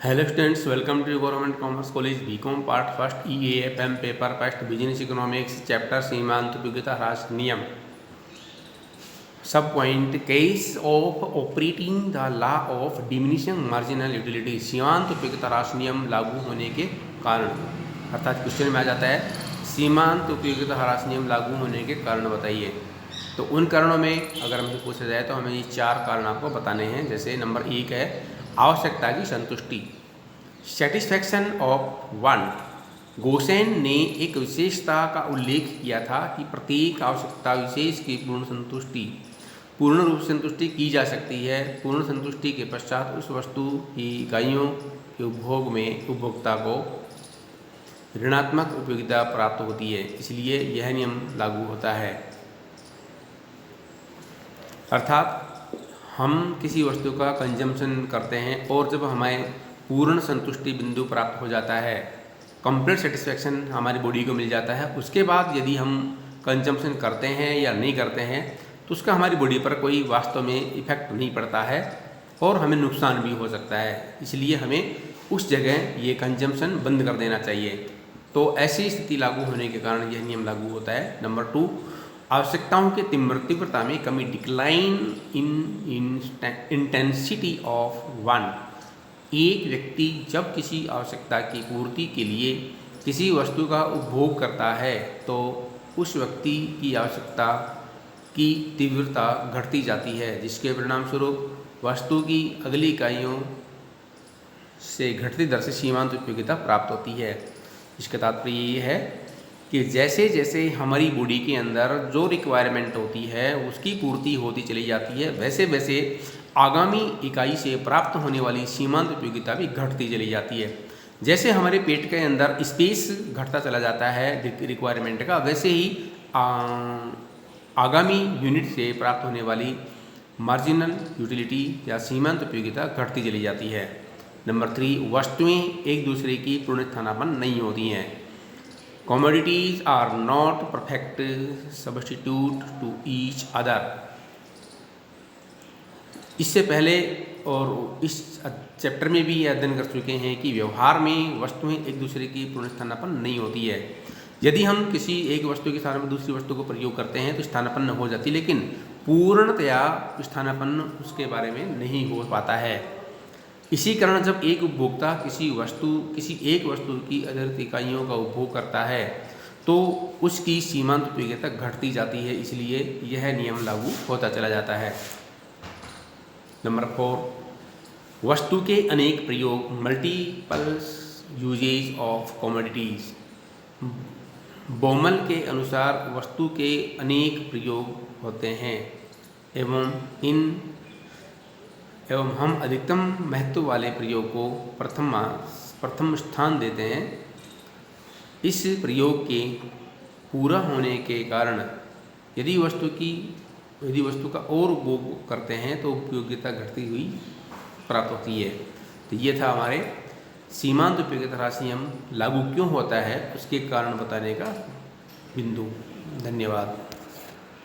Hello students, welcome to government commerce college BCom part first EAFM paper first business economics chapter सीमांत उपयोगिता ह्रास नियम। सब point case of operating the law of diminishing marginal utility. सीमांत उपयोगिता ह्रास नियम लागू होने के कारण, अर्थात क्वेश्चन में आ जाता है सीमांत उपयोगिता ह्रास नियम लागू होने के कारण बताइए। तो उन कारणों में अगर हमसे पूछा जाए तो हमें ये 4 कारण आपको बताने हैं। जैसे नंबर 1 है आवश्यकता की संतुष्टि, सेटिस्फैक्शन ऑफ वांट। गोसेन ने एक विशेषता का उल्लेख किया था कि प्रत्येक आवश्यकता विशेष की पूर्ण रूप से संतुष्टि की जा सकती है। पूर्ण संतुष्टि के पश्चात उस वस्तु की इकाइयों के उपभोग में उपभोक्ता को ऋणात्मक उपयोगिता प्राप्त होती है, इसलिए यह नियम लागू होता है। अर्थात हम किसी वस्तु का कंजम्पशन करते हैं और जब हमें पूर्ण संतुष्टि बिंदु प्राप्त हो जाता है, कंप्लीट सेटिस्फैक्शन हमारी बॉडी को मिल जाता है, उसके बाद यदि हम कंजम्पशन करते हैं या नहीं करते हैं तो उसका हमारी बॉडी पर कोई वास्तव में इफेक्ट नहीं पड़ता है और हमें नुकसान भी हो सकता है। इसलिए हमें उस जगह ये कंजम्पशन बंद कर देना चाहिए। तो ऐसी स्थिति लागू होने के कारण यह नियम लागू होता है। नंबर 2, आवश्यकताओं की तीव्रता में कमी, decline in intensity of want. एक व्यक्ति जब किसी आवश्यकता की पूर्ति के लिए किसी वस्तु का उपभोग करता है तो उस व्यक्ति की आवश्यकता की तीव्रता घटती जाती है, जिसके परिणाम स्वरूप वस्तु की अगली इकाइयों से घटती दर से सीमांत उपयोगिता प्राप्त होती है। इसका तात्पर्य ये है कि जैसे जैसे हमारी बॉडी के अंदर जो रिक्वायरमेंट होती है उसकी पूर्ति होती चली जाती है, वैसे वैसे आगामी इकाई से प्राप्त होने वाली सीमांत उपयोगिता भी घटती चली जाती है। जैसे हमारे पेट के अंदर स्पेस घटता चला जाता है रिक्वायरमेंट का, वैसे ही आगामी यूनिट से प्राप्त होने वाली मार्जिनल यूटिलिटी या सीमांत उपयोगिता घटती चली जाती है। नंबर 3, वस्तुएं एक दूसरे की पूर्ण स्थानापन्न नहीं होती हैं। Commodities are not perfect substitute to each other. इससे पहले और इस चैप्टर में भी यह अध्ययन कर चुके हैं कि व्यवहार में वस्तुएं एक दूसरे की पूर्ण स्थानापन्न नहीं होती है। यदि हम किसी एक वस्तु के स्थान पर दूसरी वस्तु को प्रयोग करते हैं तो स्थानापन्न हो जाती है, लेकिन पूर्णतया स्थानापन्न उसके बारे में नहीं हो पाता है। इसी कारण जब एक उपभोक्ता किसी एक वस्तु की अतिरिक्त इकाइयों का उपभोग करता है तो उसकी सीमांत उपयोगिता घटती जाती है, इसलिए यह नियम लागू होता चला जाता है। नंबर 4, वस्तु के अनेक प्रयोग, मल्टीपल यूजेज ऑफ कमोडिटीज। बोमल के अनुसार वस्तु के अनेक प्रयोग होते हैं एवं हम अधिकतम महत्व वाले प्रयोग को प्रथम स्थान देते हैं। इस प्रयोग के पूरा होने के कारण यदि वस्तु का और उपभोग करते हैं तो उपयोगिता घटती हुई प्राप्त होती है। तो ये था हमारे सीमांत उपयोगिता ह्रास नियम लागू क्यों होता है उसके कारण बताने का बिंदु। धन्यवाद।